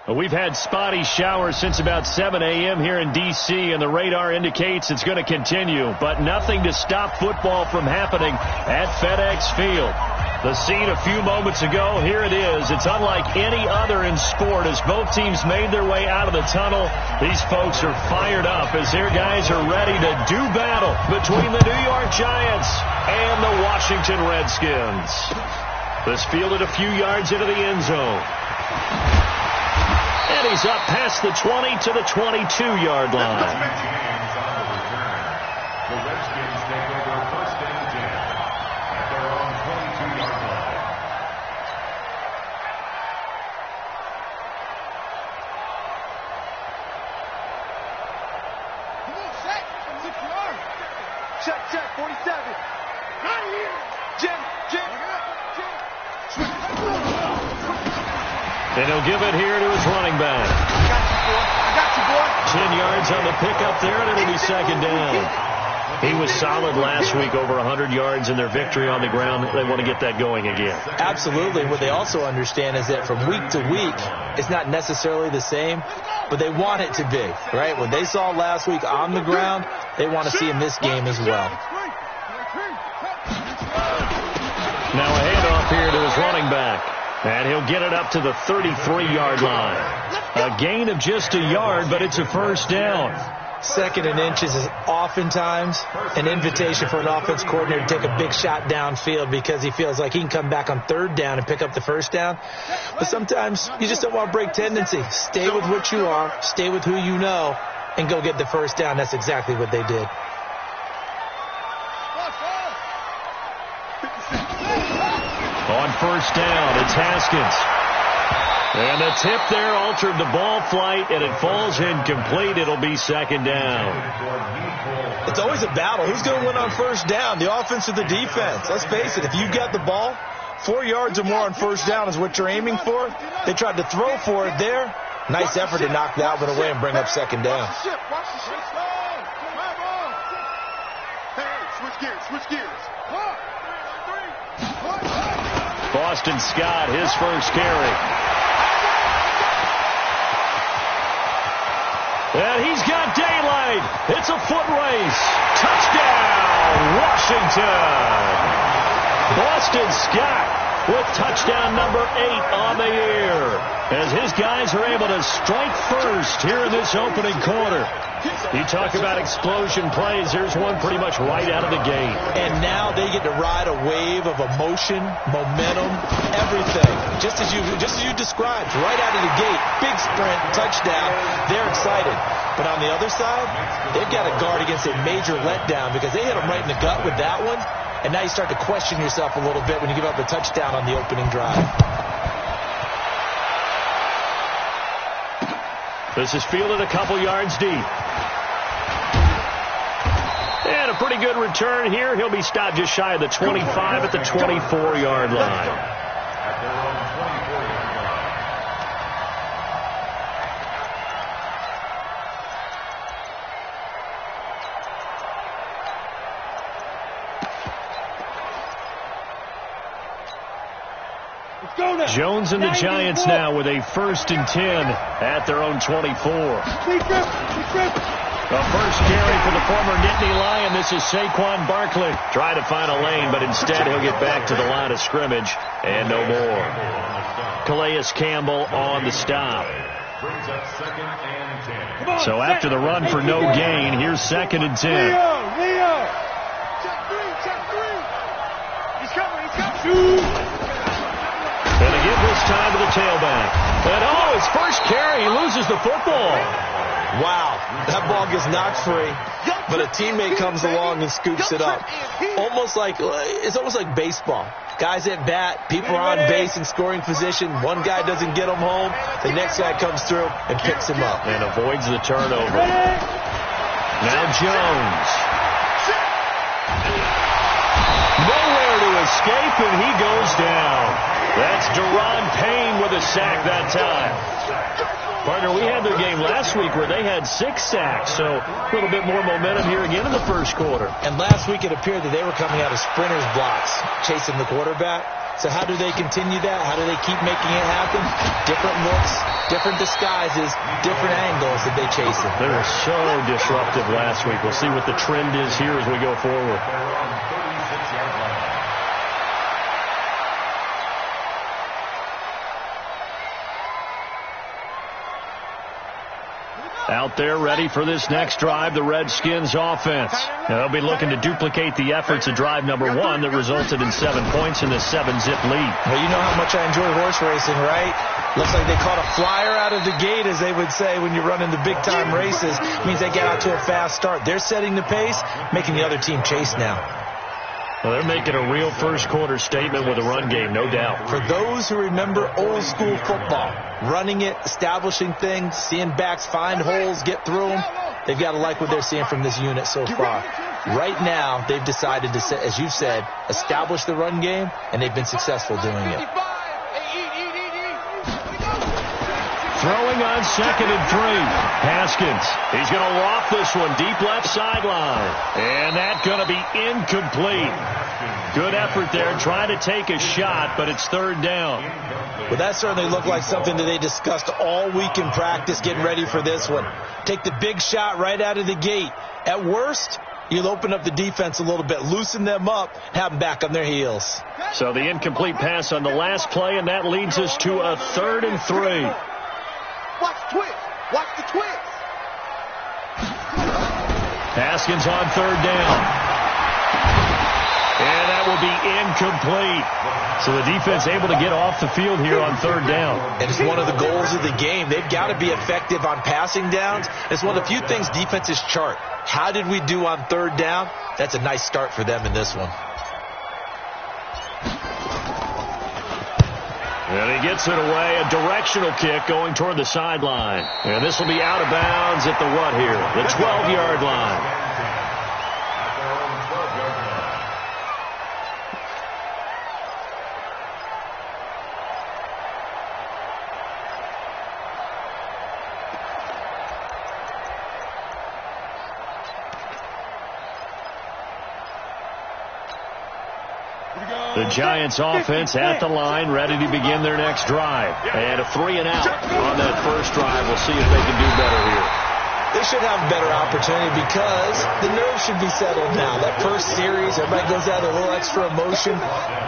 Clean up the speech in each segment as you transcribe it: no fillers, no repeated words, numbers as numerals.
We've had spotty showers since about 7 a.m. here in D.C., and the radar indicates it's going to continue, but nothing to stop football from happening at FedEx Field. The scene a few moments ago, here it is. It's unlike any other in sport as both teams made their way out of the tunnel. These folks are fired up as their guys are ready to do battle between the New York Giants and the Washington Redskins. This fielded a few yards into the end zone. And he's up past the 20 to the 22-yard line. The Redskins take over first and 10 at their own 22-yard line. Come on, check. Check, 47. Right here. Jim. And he'll give it here to his running back. I got you, boy. 10 yards on the pickup there, and it'll be second down. He was solid last week, over 100 yards in their victory on the ground. They want to get that going again. Absolutely. What they also understand is that from week to week, it's not necessarily the same, but they want it to be, right? What they saw last week on the ground, they want to see in this game as well. Now a handoff here to his running back. And he'll get it up to the 33-yard line. A gain of just a yard, but it's a first down. Second and inches is oftentimes an invitation for an offense coordinator to take a big shot downfield because he feels like he can come back on third down and pick up the first down. But sometimes you just don't want to break tendency. Stay with what you are, stay with who you know, and go get the first down. That's exactly what they did. On first down, it's Haskins. And the tip there altered the ball flight, and it falls incomplete. It'll be second down. It's always a battle. Who's going to win on first down, the offense or the defense? Let's face it, if you've got the ball, 4 yards or more on first down is what you're aiming for. They tried to throw for it there. Nice effort to knock that one away and bring up second down. Switch gears. Boston Scott, his first carry. And he's got daylight. It's a foot race. Touchdown, Washington. Boston Scott with touchdown number 8 on the year as his guys are able to strike first here in this opening quarter. You talk about explosion plays. Here's one pretty much right out of the gate. And now they get to ride a wave of emotion, momentum, everything. Just as you described, right out of the gate. Big sprint, touchdown. They're excited. But on the other side, they've got to guard against a major letdown because they hit them right in the gut with that one. And now you start to question yourself a little bit when you give up a touchdown on the opening drive. This is fielded a couple yards deep. And a pretty good return here. He'll be stopped just shy of the 25 at the 24-yard line. Jones and the Giants now with a 1st and 10 at their own 24. The first carry for the former Nittany Lion. This is Saquon Barkley. Trying to find a lane, but instead he'll get back to the line of scrimmage and no more. Calais Campbell on the stop. So after the run for no gain, here's 2nd and 10. Leo. Check three. He's coming. And again this time to the tailback. And his first carry, he loses the football. Wow, that ball gets knocked free, but a teammate comes along and scoops it up. It's almost like baseball. Guys at bat, people are on base in scoring position. One guy doesn't get him home. The next guy comes through and picks him up. And avoids the turnover. Now Jones. Nowhere to escape, and he goes down. That's Deron Payne with a sack that time. Partner, we had their game last week where they had 6 sacks, so a little bit more momentum here again in the first quarter. And last week it appeared that they were coming out of sprinters blocks, chasing the quarterback. So how do they continue that? How do they keep making it happen? Different looks, different disguises, different angles that they chase it. They were so disruptive last week. We'll see what the trend is here as we go forward. Out there ready for this next drive, the Redskins offense. Now, they'll be looking to duplicate the efforts of drive number 1 that resulted in 7 points in the 7-zip lead. Well, you know how much I enjoy horse racing, right? Looks like they caught a flyer out of the gate, as they would say when you're running the big-time races. It means they get out to a fast start. They're setting the pace, making the other team chase now. Well, they're making a real first-quarter statement with a run game, no doubt. For those who remember old-school football, running it, establishing things, seeing backs find holes, get through them, they've got to like what they're seeing from this unit so far. Right now, they've decided to, as you said, establish the run game, and they've been successful doing it. Throwing on 2nd and 3. Haskins. He's going to loft this one deep left sideline. And that's going to be incomplete. Good effort there, trying to take a shot, but it's 3rd down. Well, that certainly looked like something that they discussed all week in practice, getting ready for this one. Take the big shot right out of the gate. At worst, you'll open up the defense a little bit, loosen them up, have them back on their heels. So the incomplete pass on the last play, and that leads us to a 3rd and 3. Watch the twist. Watch the twist. Haskins on 3rd down. And that will be incomplete. So the defense able to get off the field here on 3rd down. And it's one of the goals of the game. They've got to be effective on passing downs. It's one of the few things defenses chart. How did we do on 3rd down? That's a nice start for them in this one. And he gets it away, a directional kick going toward the sideline. And this will be out of bounds at the what here? The 12-yard line. The Giants offense at the line, ready to begin their next drive. And a 3-and-out on that first drive. We'll see if they can do better here. They should have a better opportunity because the nerves should be settled now. That first series, everybody goes out with a little extra emotion.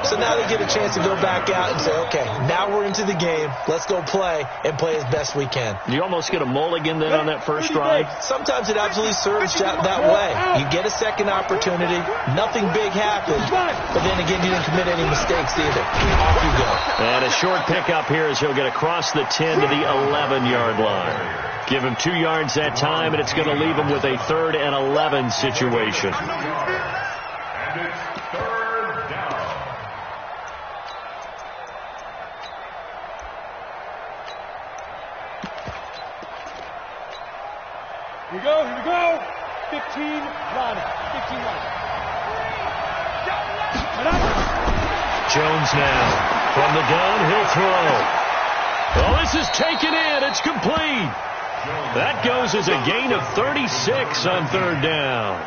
So now they get a chance to go back out and say, okay, now we're into the game. Let's go play and play as best we can. You almost get a mulligan then on that first drive? Sometimes it absolutely serves that way. You get a second opportunity. Nothing big happened. But then again, you didn't commit any mistakes either. Off you go. And a short pickup here as he'll get across the 10 to the 11-yard line. Give him 2 yards that time, and it's going to leave him with a 3rd and 11 situation. And it's 3rd down. Here we go. Here we go. 15 running. 15 running. Jones now from the gun. He'll throw. Well, this is taken in. It's complete. That goes as a gain of 36 on 3rd down.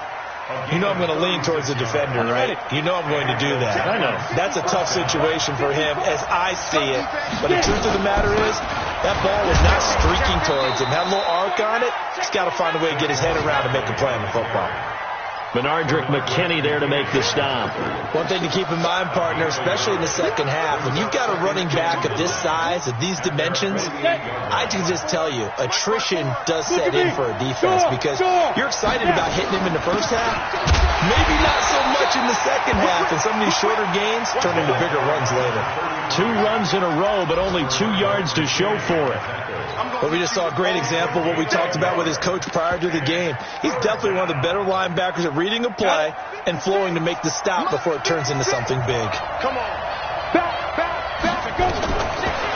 You know I'm going to lean towards the defender, right? You know I'm going to do that. I know. That's a tough situation for him as I see it. But the truth of the matter is, that ball was not streaking towards him. Had a little arc on it. He's got to find a way to get his head around and make a play on the football. Bernardrick McKinney there to make the stop. One thing to keep in mind, partner, especially in the second half, when you've got a running back of this size, of these dimensions, I can just tell you, attrition does set in for a defense because you're excited about hitting him in the first half. Maybe not so much in the second half, and some of these shorter gains turn into bigger runs later. 2 runs in a row, but only 2 yards to show for it. But we just saw a great example of what we talked about with his coach prior to the game. He's definitely one of the better linebackers at reading a play and flowing to make the stop before it turns into something big. Come on. Back. Go.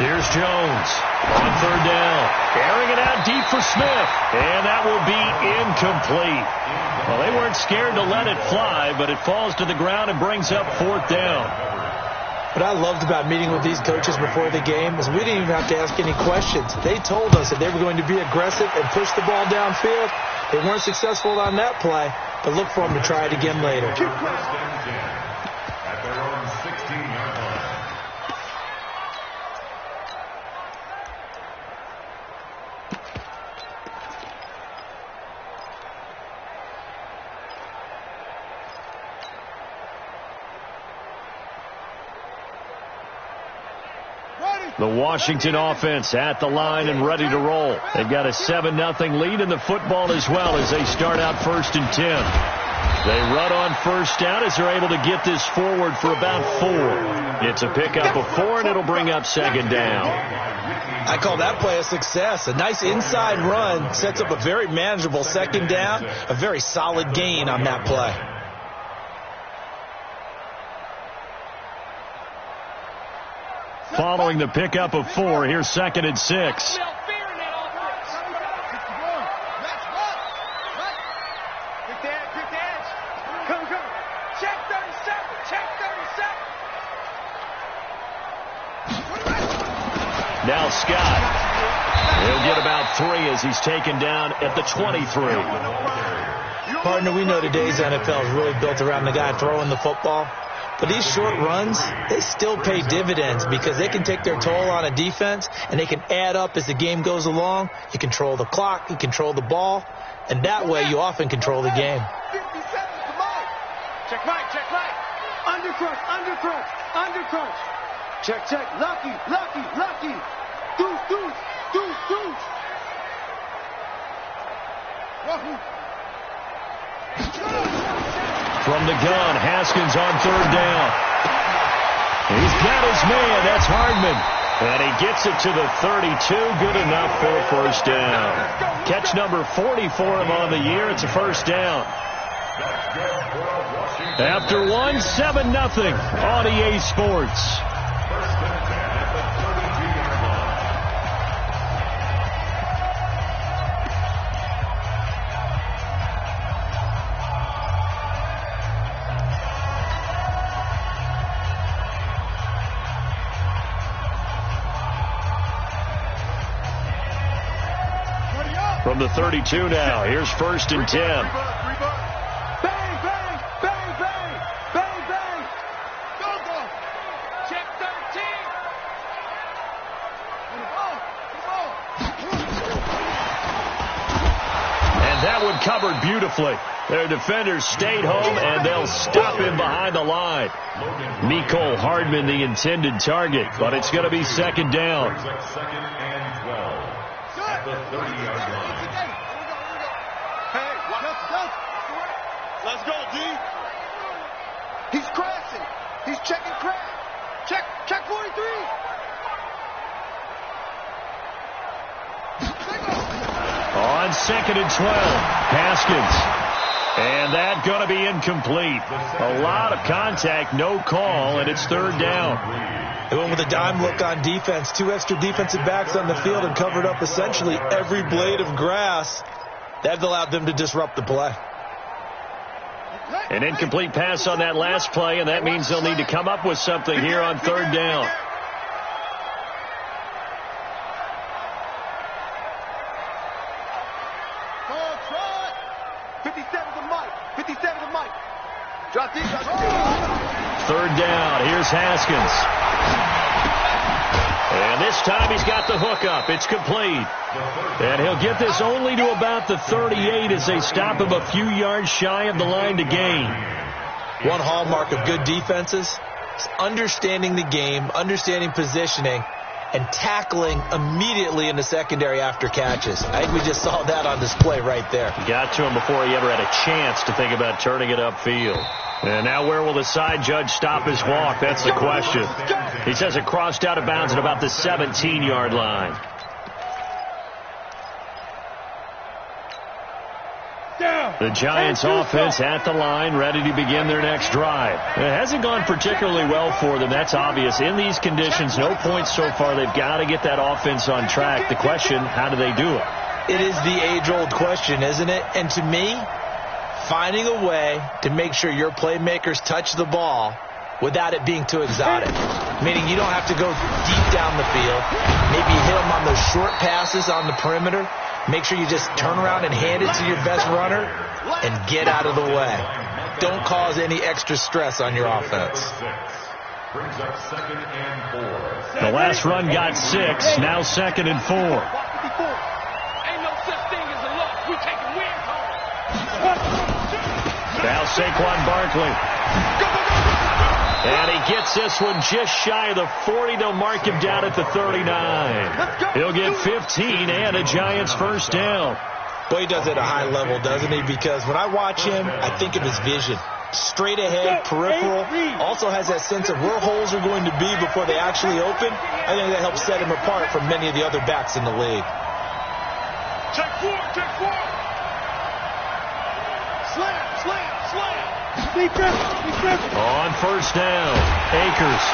Here's Jones on 3rd down. Airing it out deep for Smith. And that will be incomplete. Well, they weren't scared to let it fly, but it falls to the ground and brings up 4th down. What I loved about meeting with these coaches before the game is we didn't even have to ask any questions. They told us that they were going to be aggressive and push the ball downfield. They weren't successful on that play, but look for them to try it again later. At their own 16-yard line. The Washington offense at the line and ready to roll. They've got a 7-0 lead in the football as well as they start out 1st and 10. They run on first down as they're able to get this forward for about 4. It's a pickup of 4, and it'll bring up 2nd down. I call that play a success. A nice inside run sets up a very manageable 2nd down, a very solid gain on that play. Following the pickup of 4, here's 2nd and 6. Now Scott. He'll get about 3 as he's taken down at the 23. Partner, we know today's NFL is really built around the guy throwing the football. But these short runs, they still pay dividends because they can take their toll on a defense, and they can add up as the game goes along. You control the clock, you control the ball, and that way you often control the game. 50 seconds to Mike. Check right, check right. Undercrunch, undercrunch, undercrunch. Check, check. Lucky, lucky, lucky. Deuce, deuce, deuce, deuce. From the gun, Haskins on 3rd down. He's got his man. That's Hardman. And he gets it to the 32. Good enough for a 1st down. Catch number 40 for him on the year. It's a 1st down. After 1, 7-0 on EA Sports. From the 32 now, here's 1st and 10. Bang, bang, bang, bang, bang, bang. Go, go. Check 13. And that one covered beautifully. Their defenders stayed home, and they'll stop him behind the line. Mecole Hardman, the intended target, but it's going to be 2nd down. 2nd and 12 at the 30-yard line. Hey, let's go, D. He's crashing. He's checking crash. Check 43. On 2nd and 12, Haskins. And that going to be incomplete. A lot of contact, no call, and it's 3rd down. They went with a dime look on defense. 2 extra defensive backs on the field and covered up essentially every blade of grass. That allowed them to disrupt the play. An incomplete pass on that last play, and that means they'll need to come up with something here on 3rd down. Drop deep, drop deep. 3rd down. Here's Haskins. And this time he's got the hook up. It's complete. And he'll get this only to about the 38 as they stop him a few yards shy of the line to gain. One hallmark of good defenses is understanding the game, understanding positioning, and tackling immediately in the secondary after catches. I think we just saw that on display right there. Got to him before he ever had a chance to think about turning it upfield. And now where will the side judge stop his walk? That's the question. He says it crossed out of bounds at about the 17-yard line. The Giants offense at the line, ready to begin their next drive. It hasn't gone particularly well for them. That's obvious. In these conditions, no points so far. They've got to get that offense on track. The question, how do they do it? It is the age-old question, isn't it? And to me, finding a way to make sure your playmakers touch the ball without it being too exotic. Meaning you don't have to go deep down the field. Maybe hit them on those short passes on the perimeter. Make sure you just turn around and hand it to your best runner and get out of the way. Don't cause any extra stress on your offense. Brings up 2nd and 4. The last run got 6. Now 2nd and 4. Ain't no such thing as a loss. We taking wins home. Now Saquon Barkley. And he gets this one just shy of the 40. They'll mark him down at the 39. He'll get 15 and a Giants first down. Well, he does it at a high level, doesn't he? Because when I watch him, I think of his vision. Straight ahead, peripheral. Also has that sense of where holes are going to be before they actually open. I think that helps set him apart from many of the other backs in the league. Check four. Slam. On first down, Akers.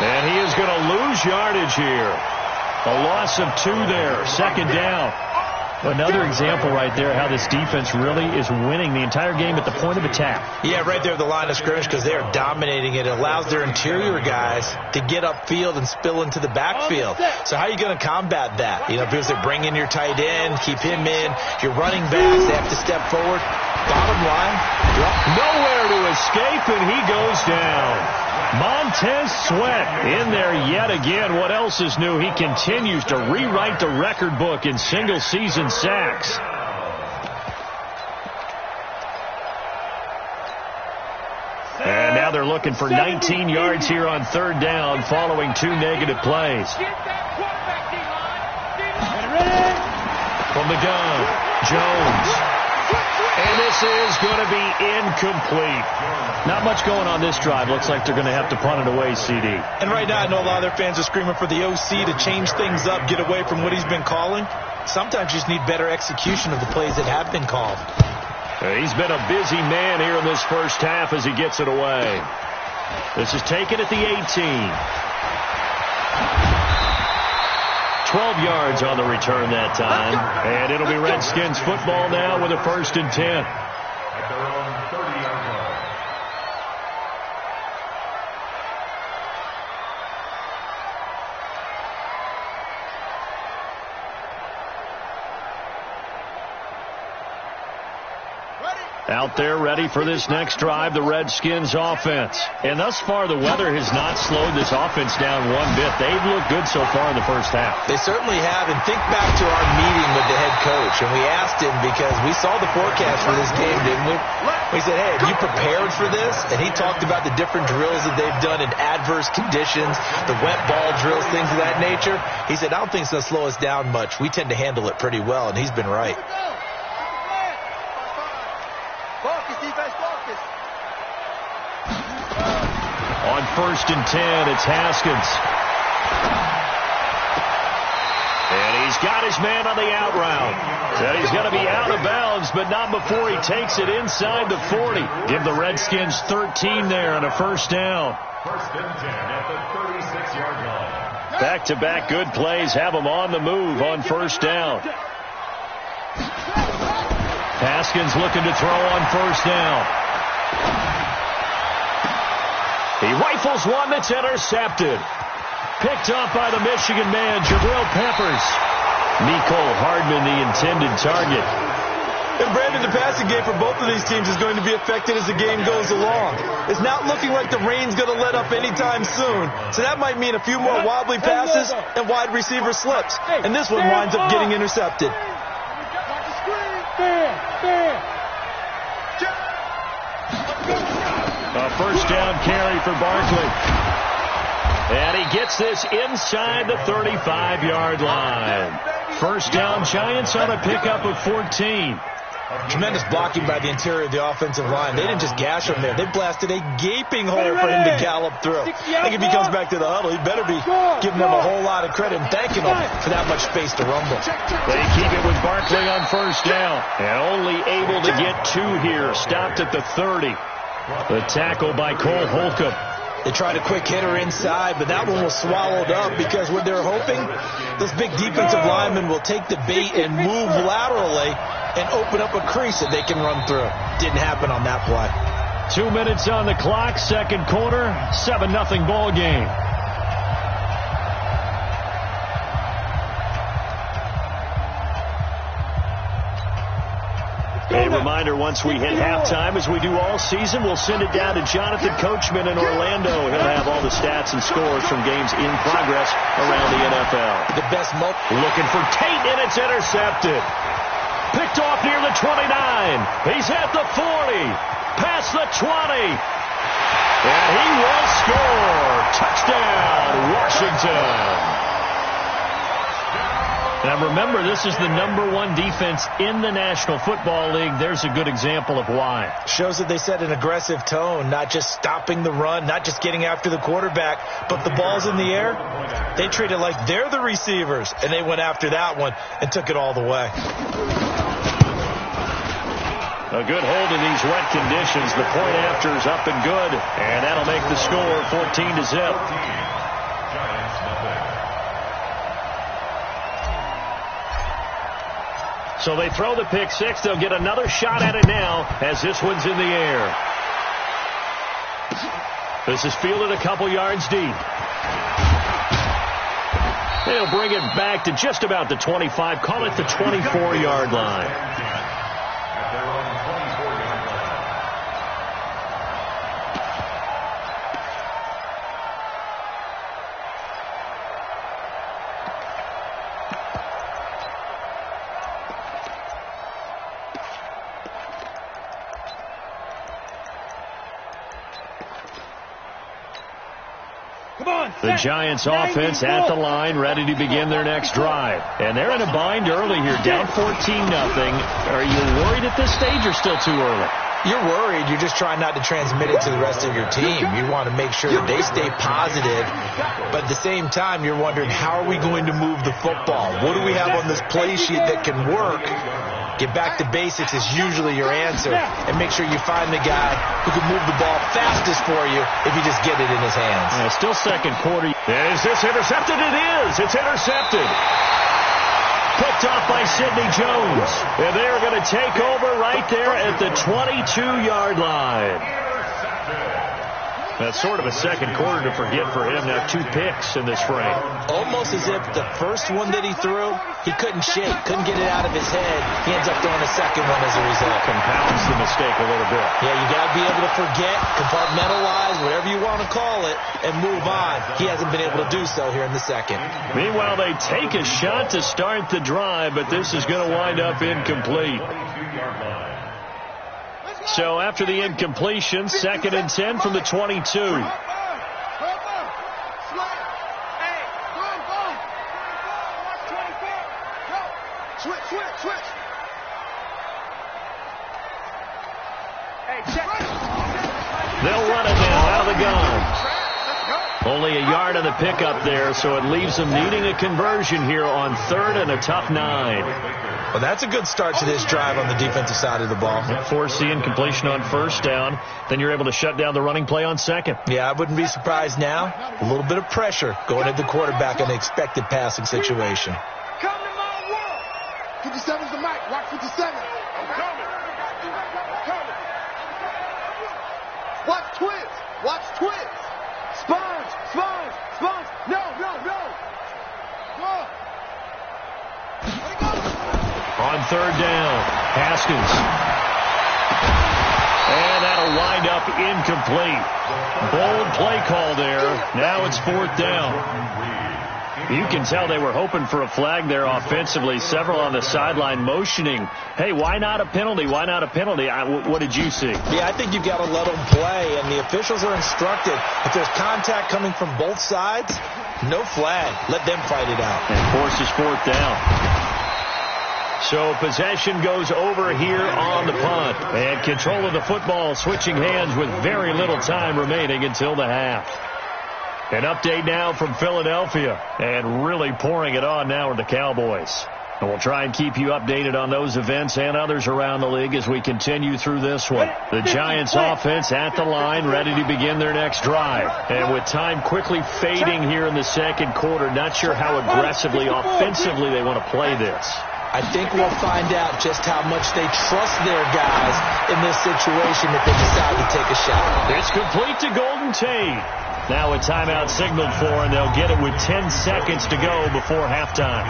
And he is going to lose yardage here. A loss of 2 there. Second down. Another example right there how this defense really is winning the entire game at the point of attack. Yeah, right there at the line of scrimmage because they are dominating it. It allows their interior guys to get upfield and spill into the backfield. So how are you going to combat that? You know, because they bring in your tight end, keep him in. Your running backs, they have to step forward. Bottom line, nowhere to escape, and he goes down. Montez Sweat in there yet again. What else is new? He continues to rewrite the record book in single-season sacks. And now they're looking for 19 yards here on third down following 2 negative plays. From the gun, Jones. And this is going to be incomplete. Not much going on this drive. Looks like they're going to have to punt it away, CD. And right now I know a lot of their fans are screaming for the OC to change things up, get away from what he's been calling. Sometimes you just need better execution of the plays that have been called. He's been a busy man here in this first half as he gets it away. This is taken at the 18. 12 yards on the return that time. And it'll be Redskins football now with a 1st and 10. At their own 30-yard line. Out there ready for this next drive, the Redskins offense. And thus far, the weather has not slowed this offense down one bit. They've looked good so far in the first half. They certainly have. And think back to our meeting with the head coach. And we asked him because we saw the forecast for this game, didn't we? We said, hey, have you prepared for this? And he talked about the different drills that they've done in adverse conditions, the wet ball drills, things of that nature. He said, I don't think it's going to slow us down much. We tend to handle it pretty well, and he's been right. On 1st and 10, it's Haskins. And he's got his man on the out route. And he's going to be out of bounds, but not before he takes it inside the 40. Give the Redskins 13 there on a first down. 1st and 10 at the 36-yard line. Back-to-back good plays have them on the move on first down. Haskins looking to throw on first down. He rifles one that's intercepted. Picked up by the Michigan man, Jabril Peppers. Nicole Hardman, the intended target. And Brandon, the passing game for both of these teams is going to be affected as the game goes along. It's not looking like the rain's going to let up anytime soon. So that might mean a few more wobbly passes and wide receiver slips. And this one winds up getting intercepted. A first down carry for Barkley. And he gets this inside the 35-yard line. First down, Giants on a pickup of 14. Tremendous blocking by the interior of the offensive line. They didn't just gash him there. They blasted a gaping hole for him to gallop through. I think if he comes back to the huddle, he better be giving them a whole lot of credit and thanking them for that much space to rumble. They keep it with Barkley on first down. And only able to get 2 here. Stopped at the 30. The tackle by Cole Holcomb. They tried a quick hitter inside, but that one was swallowed up because what they're hoping, this big defensive lineman will take the bait and move laterally and open up a crease that they can run through. Didn't happen on that play. 2 minutes on the clock, second quarter, 7-0 ball game. A reminder, once we hit halftime, as we do all season, we'll send it down to Jonathan Coachman in Orlando. He'll have all the stats and scores from games in progress around the NFL. The best looking for Tate, and it's intercepted. Picked off near the 29. He's at the 40. Past the 20. And he will score. Touchdown, Washington. Now remember, this is the #1 defense in the National Football League. There's a good example of why. Shows that they set an aggressive tone, not just stopping the run, not just getting after the quarterback, but the ball's in the air. They treat it like they're the receivers, and they went after that one and took it all the way. A good hold in these wet conditions. The point after is up and good, and that'll make the score 14-0. So they throw the pick six. They'll get another shot at it now as this one's in the air. This is fielded a couple yards deep. They'll bring it back to just about the 25. Call it the 24-yard line. The Giants offense at the line, ready to begin their next drive. And they're in a bind early here, down 14-0. Are you worried at this stage or still too early? You're worried. You're just trying not to transmit it to the rest of your team. You want to make sure that they stay positive. But at the same time, you're wondering, how are we going to move the football? What do we have on this play sheet that can work? Get back to basics is usually your answer. And make sure you find the guy who can move the ball fastest for you if you just get it in his hands. Still second quarter. Is this intercepted? It is. It's intercepted. Picked off by Sidney Jones. And they are going to take over right there at the 22-yard line. That's sort of a second quarter to forget for him. Now 2 picks in this frame. Almost as if the first one that he threw, he couldn't shake, couldn't get it out of his head. He ends up throwing a second one as a result. Compounds the mistake a little bit. Yeah, you got to be able to forget, compartmentalize, whatever you want to call it, and move on. He hasn't been able to do so here in the second. Meanwhile, they take a shot to start the drive, but this is going to wind up incomplete. So after the incompletion, 2nd and 10 from the 22. Switch. They'll run it now out of the gun. Only a yard on the pickup there, so it leaves them needing a conversion here on 3rd and a tough 9. Well, that's a good start to this drive on the defensive side of the ball. Force the incompletion on 1st down. Then you're able to shut down the running play on 2nd. Yeah, I wouldn't be surprised now. A little bit of pressure going at the quarterback in the expected passing situation. Come to my world. 57's the mic. Watch 57. I'm coming. Watch twins. Sponge. No. On 3rd down, Haskins. And that'll wind up incomplete. Bold play call there. Now it's 4th down. You can tell they were hoping for a flag there offensively. Several on the sideline motioning. Hey, why not a penalty? What did you see? Yeah, I think you've got to let them play, and the officials are instructed. If there's contact coming from both sides, no flag. Let them fight it out. And forces 4th down. So possession goes over here on the punt. And control of the football switching hands with very little time remaining until the half. An update now from Philadelphia. And really pouring it on now with the Cowboys. And we'll try and keep you updated on those events and others around the league as we continue through this one. The Giants offense at the line, ready to begin their next drive. And with time quickly fading here in the second quarter, not sure how aggressively, offensively they want to play this. I think we'll find out just how much they trust their guys in this situation if they decide to take a shot. It's complete to Golden Tate. Now a timeout signaled for, and they'll get it with 10 seconds to go before halftime.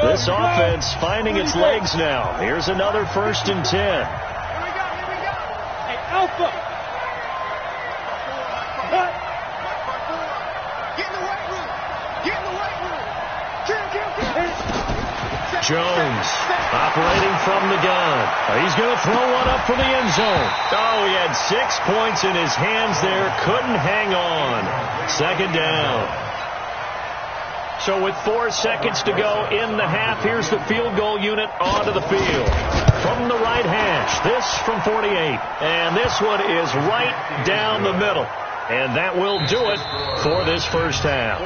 This offense finding its legs now. Here's another 1st and 10. Here we go. Hey, Alpha. Get in the weight room. Jones operating from the gun. He's going to throw one up for the end zone. Oh, he had 6 points in his hands there. Couldn't hang on. Second down. So with 4 seconds to go in the half, here's the field goal unit onto the field. From the right hash, this from 48. And this one is right down the middle. And that will do it for this first half.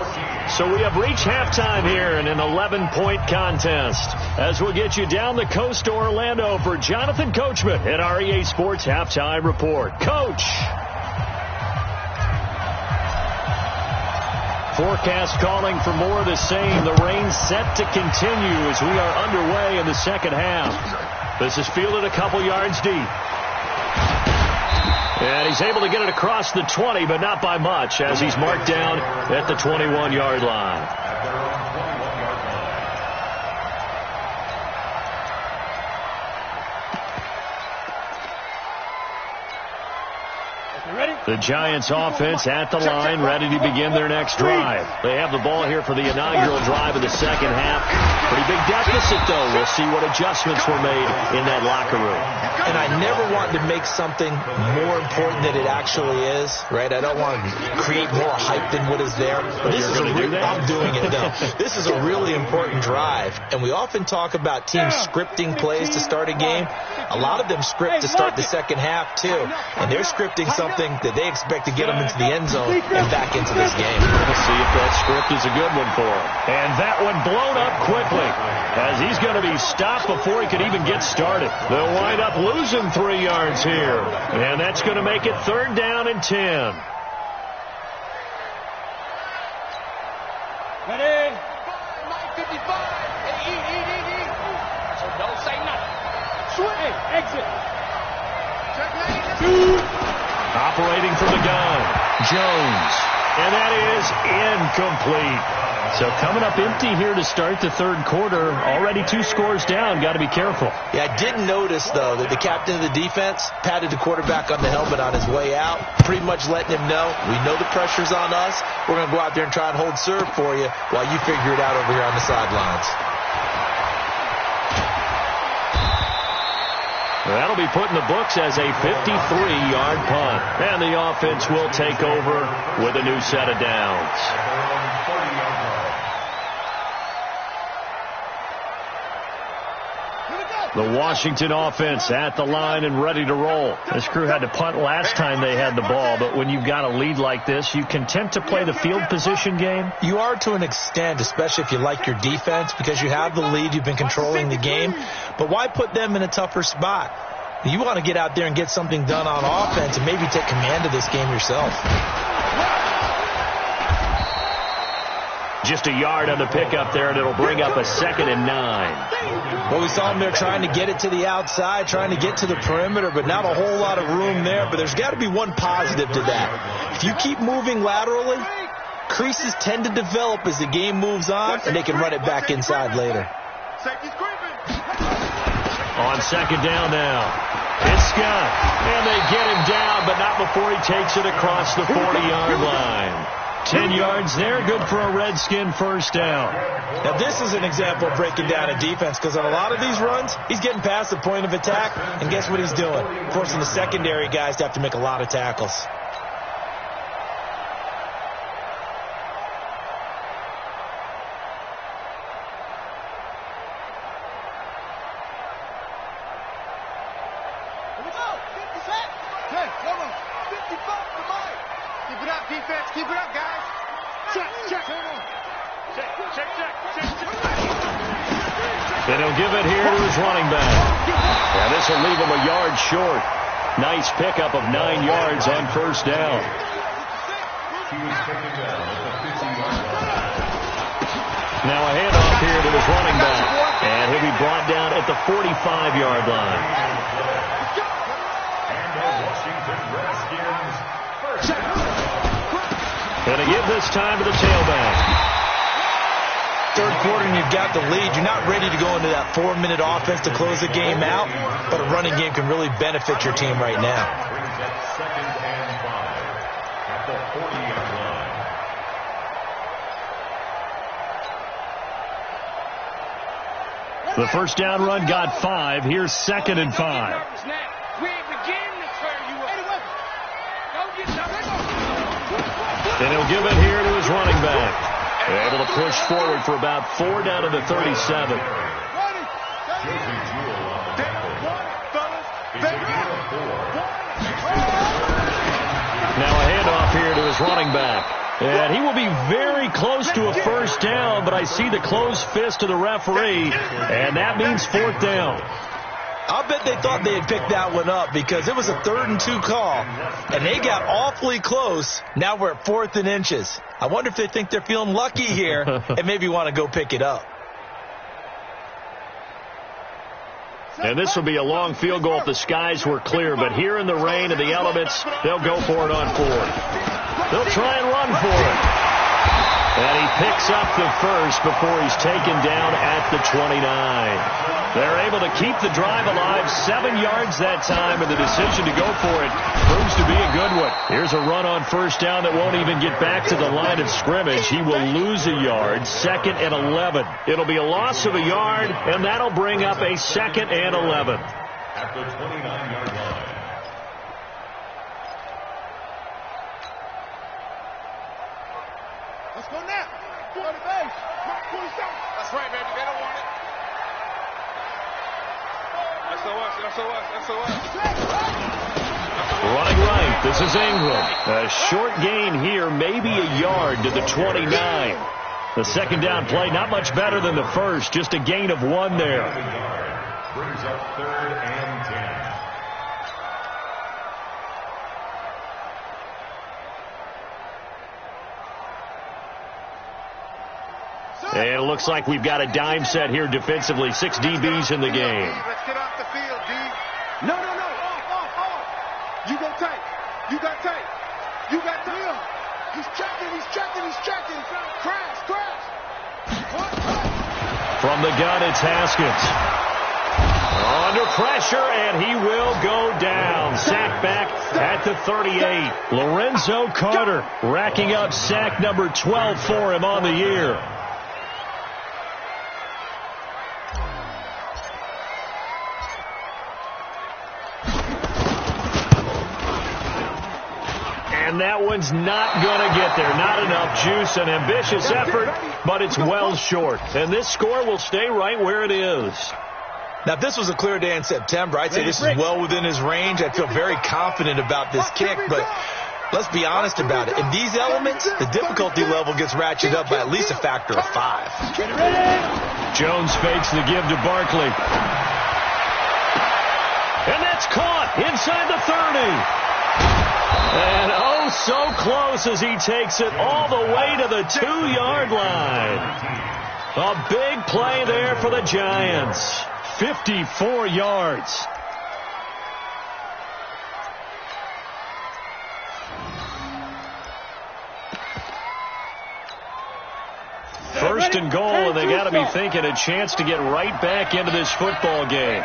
So we have reached halftime here in an 11-point contest. As we'll get you down the coast to Orlando for Jonathan Coachman at our EA Sports Halftime Report. Coach! Forecast calling for more of the same. The rain set to continue as we are underway in the second half. This is fielded a couple yards deep. And he's able to get it across the 20, but not by much, as he's marked down at the 21-yard line. The Giants offense at the line, ready to begin their next drive. They have the ball here for the inaugural drive of the second half. Pretty big deficit, though. We'll see what adjustments were made in that locker room. And I never want to make something more important than it actually is, right? I don't want to create more hype than what is there. But you're going to do that? I'm doing it, though. This is a really important drive, and we often talk about teams scripting plays to start a game. A lot of them script to start the second half, too. And they're scripting something that they expect to get them into the end zone and back into this game. We'll see if that script is a good one for him. And that one blown up quickly, as he's going to be stopped before he could even get started. They'll wind up losing 3 yards here. And that's going to make it 3rd down and 10. Ready? 55. Hey, eat. So don't say nothing. Swing. Hey, exit. Operating from the gun, Jones. And that is incomplete. So coming up empty here to start the third quarter. Already 2 scores down. Got to be careful. Yeah, I did notice, though, that the captain of the defense patted the quarterback on the helmet on his way out, pretty much letting him know, we know the pressure's on us. We're going to go out there and try and hold serve for you while you figure it out over here on the sidelines. That'll be put in the books as a 53-yard punt. And the offense will take over with a new set of downs. The Washington offense at the line and ready to roll. This crew had to punt last time they had the ball, but when you've got a lead like this, you content to play the field position game? You are to an extent, especially if you like your defense, because you have the lead, you've been controlling the game. But why put them in a tougher spot? You want to get out there and get something done on offense and maybe take command of this game yourself. Just a yard on the pickup there, and it'll bring up a 2nd and 9. Well, we saw them there trying to get it to the outside, trying to get to the perimeter, but not a whole lot of room there. But there's got to be one positive to that. If you keep moving laterally, creases tend to develop as the game moves on, and they can run it back inside later. On 2nd down now, it's Scott, and they get him down, but not before he takes it across the 40-yard line. 10 yards there, good for a Redskin first down. Now, this is an example of breaking down a defense, because on a lot of these runs, he's getting past the point of attack, and guess what he's doing? Forcing the secondary guys to have to make a lot of tackles. And he'll give it here to his running back. Yeah, this will leave him a yard short. Nice pickup of 9 yards on first down. Now a handoff here to his running back. And he'll be brought down at the 45-yard line. And again this time to the tailback. Third quarter and you've got the lead. You're not ready to go into that 4-minute offense to close the game out, but a running game can really benefit your team right now. 2nd and 5 at the 40-yard line. The first down run got 5. Here's 2nd and 5. And he'll give it here to his running back. Able to push forward for about 4 down to the 37. Now a handoff here to his running back. And he will be very close to a first down, but I see the closed fist of the referee, and that means 4th down. I'll bet they thought they had picked that one up because it was a 3rd and 2 call, and they got awfully close. Now we're at 4th and inches. I wonder if they think they're feeling lucky here and maybe want to go pick it up. And this will be a long field goal if the skies were clear, but here in the rain and the elements, they'll go for it on 4th. They'll try and run for it. And he picks up the first before he's taken down at the 29. They're able to keep the drive alive, 7 yards that time, and the decision to go for it proves to be a good one. Here's a run on first down that won't even get back to the line of scrimmage. He will lose a yard, 2nd and 11. It'll be a loss of a yard, and that'll bring up a 2nd and 11. At the 29-yard line. Let's go now. Go to the base. That's right, baby. They don't want it. SOS. Running right. This is Ingram. A short gain here, maybe a yard to the 29. The second down play, not much better than the first. Just a gain of 1 there. Brings up 3rd and 10. And it looks like we've got a dime set here defensively. 6 DBs in the game. Let's get off the field, D. No. Off. You go tight. You got tight. He's checking. Crash. From the gun, it's Haskins. Under pressure, and he will go down. Sack back at the 38. Lorenzo Carter racking up sack number 12 for him on the year. And that one's not going to get there. Not enough juice. An ambitious effort, but it's well short. And this score will stay right where it is. Now, if this was a clear day in September, I'd say this is well within his range. I feel very confident about this kick, but let's be honest about it. In these elements, the difficulty level gets ratcheted up by at least a factor of 5. Jones fakes the give to Barkley. And that's caught inside the 30. And oh, so close as he takes it all the way to the 2-yard line. A big play there for the Giants. 54 yards. First and goal, and they got to be thinking a chance to get right back into this football game.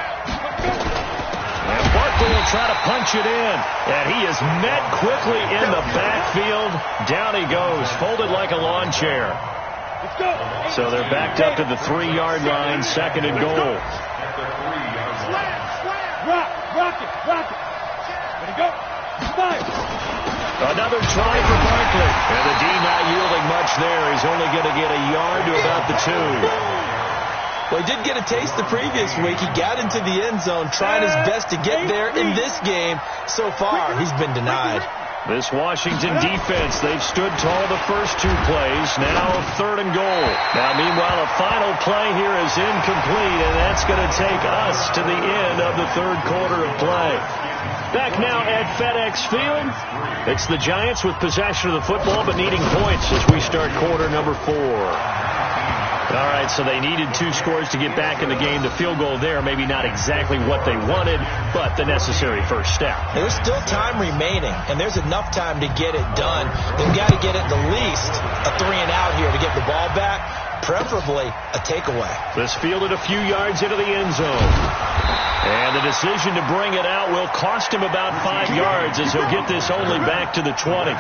And Barkley will try to punch it in. And he is met quickly in the backfield. Down he goes, folded like a lawn chair. So they're backed up to the 3-yard line, 2nd and goal. Rock it. Let it go. Another try for Barkley. And the D not yielding much there. He's only going to get a yard to about the 2. Well, he did get a taste the previous week. He got into the end zone, trying his best to get there. In this game, so far, he's been denied. This Washington defense, they've stood tall the first 2 plays. Now 3rd and goal. Now, meanwhile, a final play here is incomplete, and that's going to take us to the end of the 3rd quarter of play. Back now at FedEx Field. It's the Giants with possession of the football, but needing points as we start quarter number 4. All right, so they needed 2 scores to get back in the game. The field goal there, maybe not exactly what they wanted, but the necessary first step. There's still time remaining, and there's enough time to get it done. They've got to get at the least a 3-and-out here to get the ball back, preferably a takeaway. This fielded a few yards into the end zone. And the decision to bring it out will cost him about 5 yards as he'll get this only back to the 20.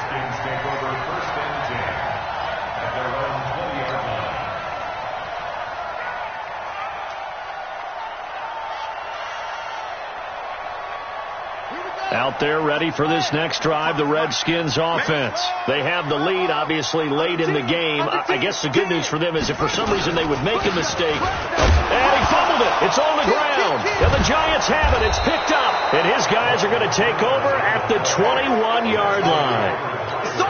out there ready for this next drive, the Redskins offense. They have the lead, obviously, late in the game. I guess the good news for them is if for some reason they would make a mistake, and he fumbled it. It's on the ground. And the Giants have it. It's picked up. And his guys are going to take over at the 21-yard line.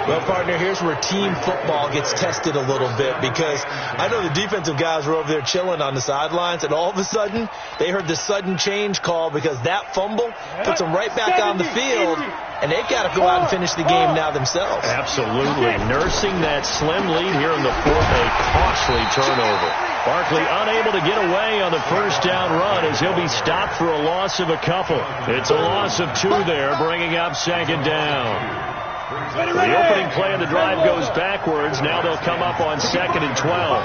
Well, partner, here's where team football gets tested a little bit, because I know the defensive guys were over there chilling on the sidelines, and all of a sudden they heard the sudden change call because that fumble puts them right back on the field, and they've got to go out and finish the game now themselves. Absolutely. Nursing that slim lead here in the fourth, a costly turnover. Barkley unable to get away on the first down run as he'll be stopped for a loss of a couple. It's a loss of 2 there, bringing up second down. The opening play of the drive goes backwards. Now they'll come up on 2nd and 12.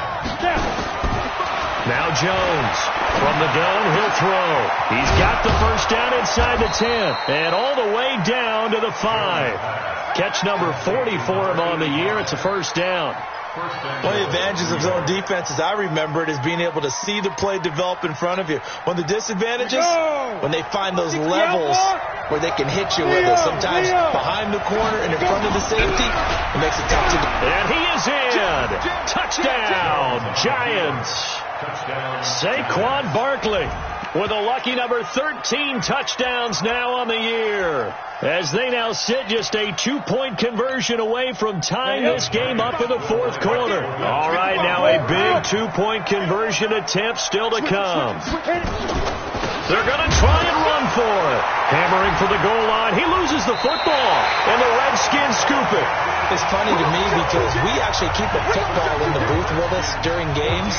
Now Jones from the gun. He'll throw. He's got the first down inside the 10 and all the way down to the 5. Catch number 40 for him on the year. It's a first down. One of the advantages of zone defense, as I remember it, is being able to see the play develop in front of you. One of the disadvantages, when they find those levels where they can hit you with it. Sometimes behind the corner and in front of the safety, it makes it tough to do. And he is in. Touchdown, Giants. Saquon Barkley with a lucky number 13 touchdowns now on the year, as they now sit just a 2-point conversion away from tying this game up in the fourth quarter. All right, now a big 2-point conversion attempt still to come. They're going to try and run for it. Hammering for the goal line. He loses the football, and the Redskins scoop it. It's funny to me because we actually keep a football in the booth with us during games.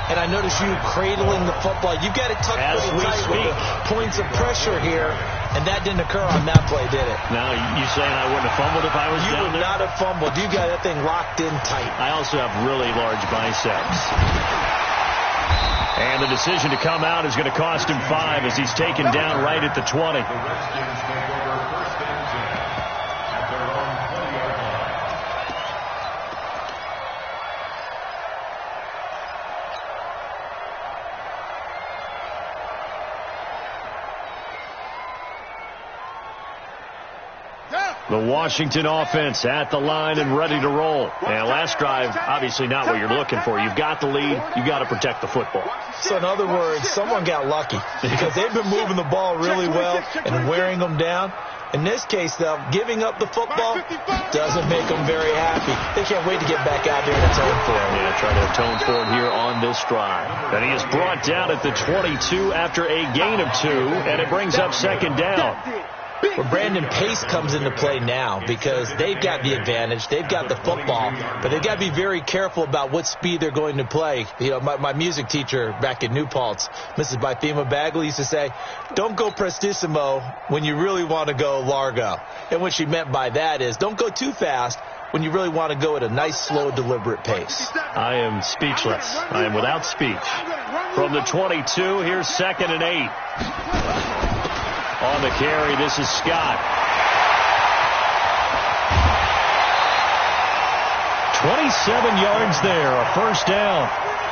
And I notice you cradling the football. You got it tucked pretty tight with the points of pressure here, and that didn't occur on that play, did it? Now, you saying I wouldn't have fumbled if I was down there? You would not have fumbled. You got that thing locked in tight. I also have really large biceps. And the decision to come out is going to cost him 5 as he's taken down right at the 20. The Redskins take over 1st and 10 at their own 20-yard line. The Washington offense at the line and ready to roll. And last drive, obviously not what you're looking for. You've got the lead. You've got to protect the football. So in other words, someone got lucky because they've been moving the ball really well and wearing them down. In this case, though, giving up the football doesn't make them very happy. They can't wait to get back out there and atone for it. Yeah, try to atone for it here on this drive. And he is brought down at the 22 after a gain of 2, and it brings up second down. Well, Brandon, pace comes into play now because they've got the advantage. They've got the football, but they've got to be very careful about what speed they're going to play. You know, my music teacher back in New Paltz, Mrs. Bythema Bagley, used to say, don't go prestissimo when you really want to go largo. And what she meant by that is don't go too fast when you really want to go at a nice, slow, deliberate pace. I am speechless. I am without speech. From the 22, here's 2nd and 8. On the carry, this is Scott. 27 yards there, a first down.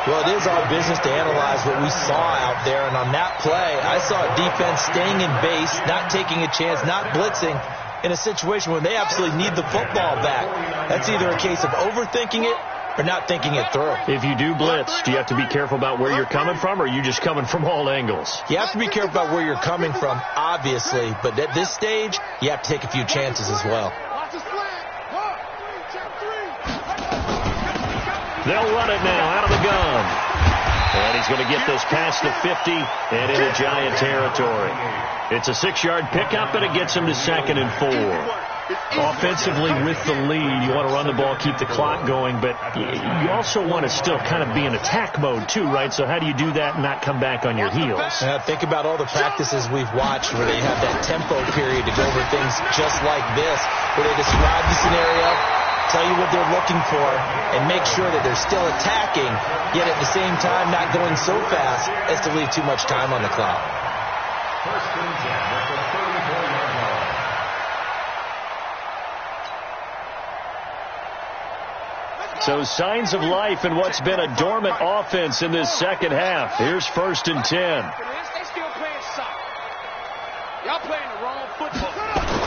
Well, it is our business to analyze what we saw out there, and on that play, I saw a defense staying in base, not taking a chance, not blitzing, in a situation where they absolutely need the football back. That's either a case of overthinking it or not thinking it through. If you do blitz, do you have to be careful about where you're coming from, or are you just coming from all angles? You have to be careful about where you're coming from, obviously, but at this stage, you have to take a few chances as well. They'll run it now out of the gun. And he's going to get this past the 50 and into Giant territory. It's a 6-yard pickup, and it gets him to 2nd and 4. Offensively with the lead, you want to run the ball, keep the clock going, but you also want to still kind of be in attack mode too, right? So how do you do that and not come back on your heels? Think about all the practices we've watched where they have that tempo period to go over things just like this, where they describe the scenario, tell you what they're looking for, and make sure that they're still attacking, yet at the same time not going so fast as to leave too much time on the clock. 1st and 10 at the 34-yard line. So signs of life in what's been a dormant offense in this second half. Here's 1st and 10. They still playing soccer. Y'all playing the wrong football.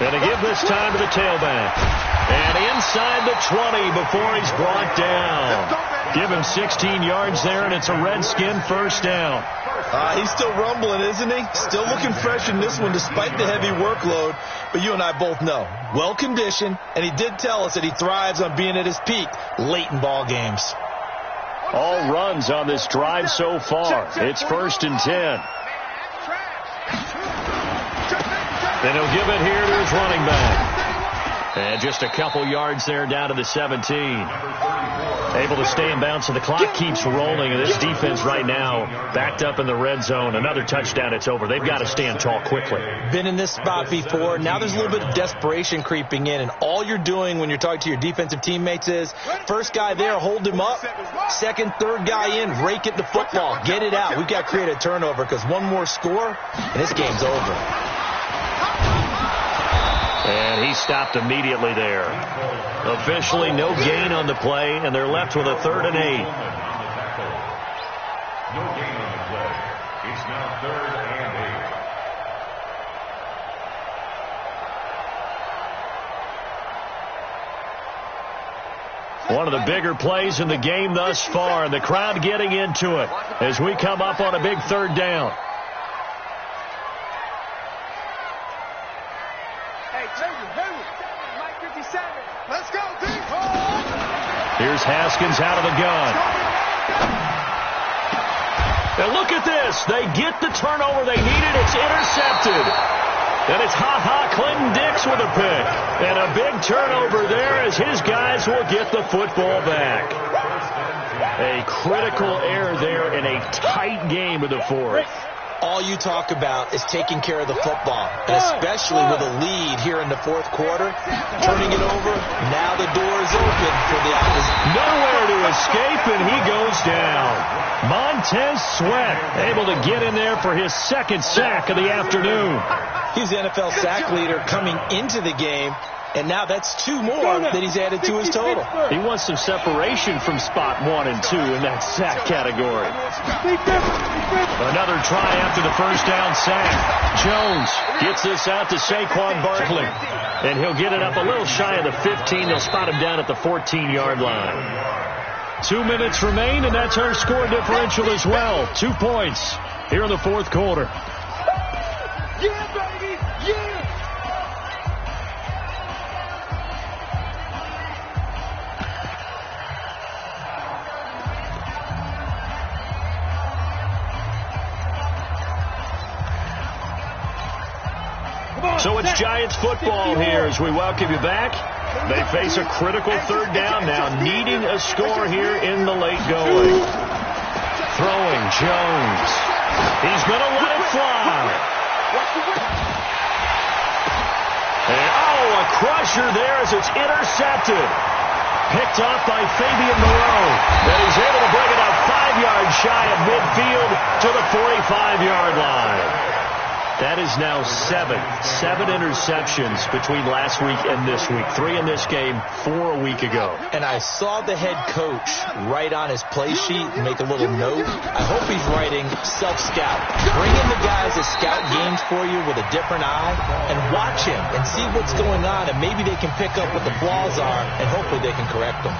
And to give this time to the tailback. And inside the 20 before he's brought down. Give him 16 yards there, and it's a Redskin first down. He's still rumbling, isn't he? Still looking fresh in this one despite the heavy workload. But you and I both know, well-conditioned, and he did tell us that he thrives on being at his peak late in ball games. All runs on this drive so far. It's 1st and 10. Then he'll give it here to his running back. And just a couple yards there down to the 17. Able to stay in bounds, so the clock keeps rolling. And this defense right now backed up in the red zone. Another touchdown, it's over. They've got to stand tall quickly. Been in this spot before. Now there's a little bit of desperation creeping in. And all you're doing when you're talking to your defensive teammates is, first guy there, hold him up. Second, third guy in, rake it the football. Get it out. We've got to create a turnover because one more score, and this game's over. And he stopped immediately there. Officially no gain on the play, and they're left with a 3rd and 8. No gain on the play. It's now 3rd and 8. One of the bigger plays in the game thus far, and the crowd getting into it as we come up on a big 3rd down. Let's go, team. Here's Haskins out of the gun. And look at this. They get the turnover they needed. It's intercepted. And it's Clinton Dix with a pick. And a big turnover there as his guys will get the football back. A critical error there in a tight game of the 4th. All you talk about is taking care of the football, and especially with a lead here in the 4th quarter. Turning it over, now the door is open for the opposite. Nowhere to escape, and he goes down. Montez Sweat able to get in there for his 2nd sack of the afternoon. He's the NFL sack leader coming into the game, and now that's 2 more that he's added to his total. He wants some separation from spot 1 and 2 in that sack category. Another try after the first down sack. Jones gets this out to Saquon Barkley. And he'll get it up a little shy of the 15. They'll spot him down at the 14-yard line. 2 minutes remain, and that's our score differential as well. 2 points here in the 4th quarter. Yeah, baby. Yeah. So it's Giants football here as we welcome you back. They face a critical 3rd down now, needing a score here in the late going. Throwing Jones. He's going to let it fly. And, a crusher there as it's intercepted. Picked off by Fabian Moreau. And he's able to bring it up 5 yards shy of midfield to the 45-yard line. That is now 7 interceptions between last week and this week. 3 in this game, 4 a week ago. And I saw the head coach write on his play sheet, make a little note. I hope he's writing self-scout. Bring in the guys that scout games for you with a different eye and watch him and see what's going on, and maybe they can pick up what the flaws are, and hopefully they can correct them.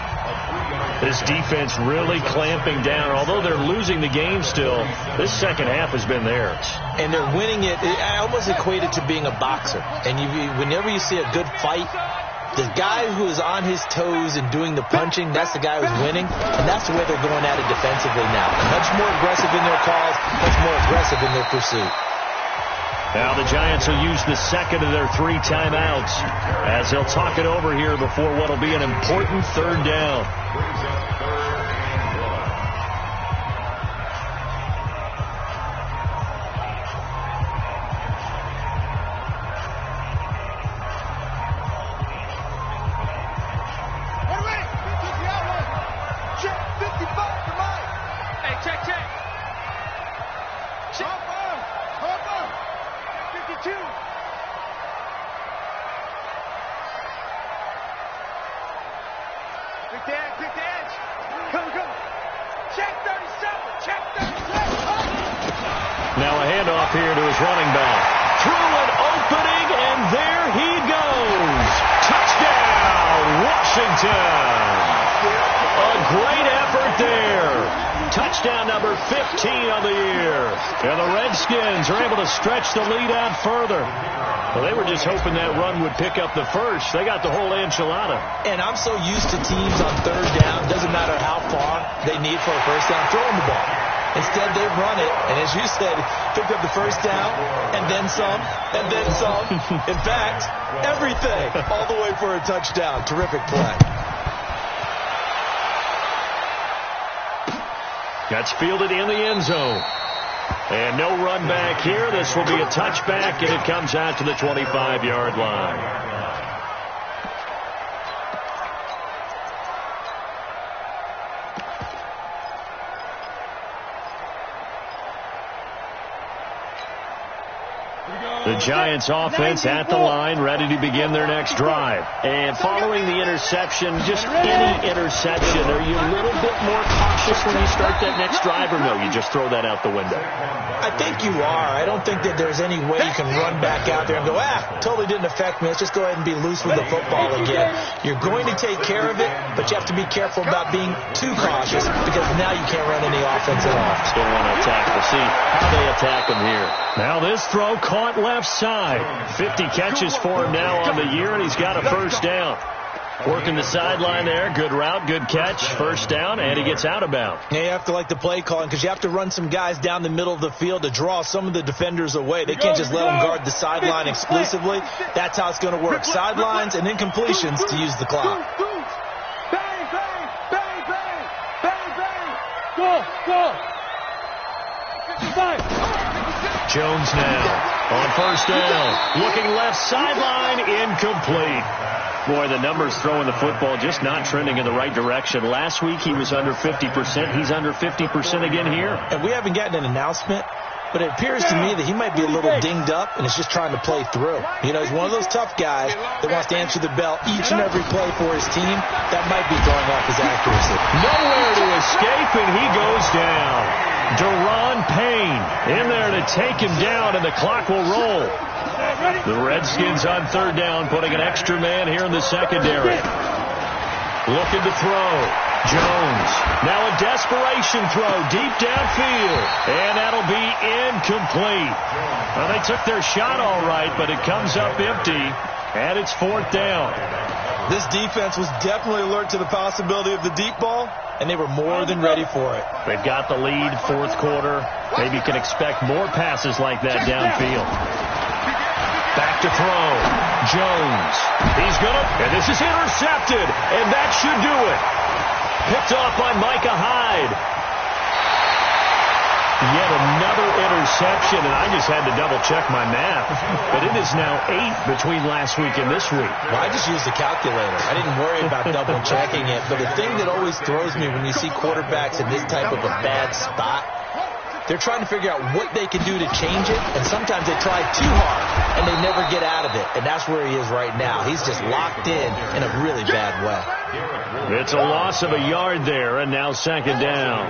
This defense really clamping down. Although they're losing the game still, this second half has been theirs. And they're winning it. I almost equate it to being a boxer. And whenever you see a good fight, the guy who is on his toes and doing the punching, that's the guy who's winning. And that's the way they're going at it defensively now. Much more aggressive in their calls, much more aggressive in their pursuit. Now the Giants will use the second of their 3 timeouts as they'll talk it over here before what will be an important 3rd down. Now a handoff here to his running back. Through an opening, and there he goes. Washington. A great effort there. Touchdown number 15 on the year. And the Redskins are able to stretch the lead out further. Well, they were just hoping that run would pick up the first. They got the whole enchilada. And I'm so used to teams on third down, doesn't matter how far they need for a first down, throwing the ball. Instead, they run it, and as you said, picked up the first down, and then some, and then some. In fact, everything, all the way for a touchdown. Terrific play. That's fielded in the end zone. And no run back here. This will be a touchback, and it comes out to the 25-yard line. The Giants offense at the line, ready to begin their next drive. And following the interception, just any interception, are you a little bit more cautious when you start that next drive, or no, you just throw that out the window? I think you are. I don't think that there's any way you can run back out there and go, totally didn't affect me. Let's just go ahead and be loose with the football again. You're going to take care of it, but you have to be careful about being too cautious because now you can't run any offense at all. Still want to attack. We'll see how they attack him here. Now this throw caught left side. 50 catches for him now on the year, and he's got a first down. Working the sideline there. Good route, good catch. First down, and he gets out of bounds. Yeah, you have to like the play calling because you have to run some guys down the middle of the field to draw some of the defenders away. They can't just let them guard the sideline exclusively. That's how it's going to work. Sidelines and incompletions to use the clock. Bang, bang, bang, bang, bang, bang. Go. Jones now on first down. Looking left sideline, incomplete. Boy, the numbers throwing the football just not trending in the right direction. Last week he was under 50%. He's under 50% again here. And we haven't gotten an announcement, but it appears to me that he might be a little dinged up and is just trying to play through. You know, he's one of those tough guys that wants to answer the bell each and every play for his team. That might be throwing off his accuracy. Nowhere to escape, and he goes down. Deron Payne in there to take him down, and the clock will roll. The Redskins on third down, putting an extra man here in the secondary. Looking to throw. Jones. Now a desperation throw deep downfield. And that'll be incomplete. Well, they took their shot all right, but it comes up empty. And it's fourth down. This defense was definitely alert to the possibility of the deep ball, and they were more than ready for it. They've got the lead, fourth quarter. Maybe can expect more passes like that downfield. Back to throw. Jones. He's going to, and this is intercepted, and that should do it. Picked off by Micah Hyde. Yet another interception, and I just had to double-check my math. But it is now 8 between last week and this week. Well, I just used the calculator. I didn't worry about double-checking it. But the thing that always throws me when you see quarterbacks in this type of a bad spot, they're trying to figure out what they can do to change it, and sometimes they try too hard, and they never get out of it. And that's where he is right now. He's just locked in a really bad way. It's a loss of a yard there, and now second down.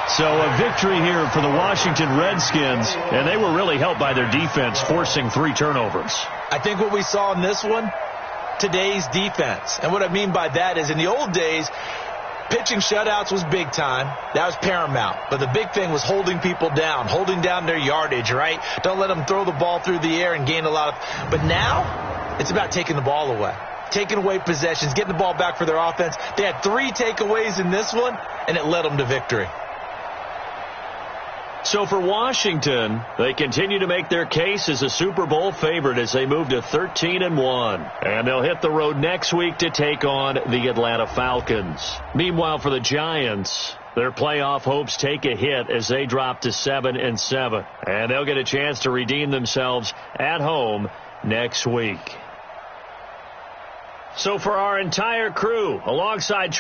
So a victory here for the Washington Redskins, and they were really helped by their defense, forcing 3 turnovers. I think what we saw in this one, today's defense. And what I mean by that is in the old days, pitching shutouts was big time. That was paramount. But the big thing was holding people down, holding down their yardage, right? Don't let them throw the ball through the air and gain a lot of... But now, it's about taking the ball away. Taking away possessions, getting the ball back for their offense. They had 3 takeaways in this one, and it led them to victory. So for Washington, they continue to make their case as a Super Bowl favorite as they move to 13-1. And they'll hit the road next week to take on the Atlanta Falcons. Meanwhile, for the Giants, their playoff hopes take a hit as they drop to 7-7. And they'll get a chance to redeem themselves at home next week. So for our entire crew, alongside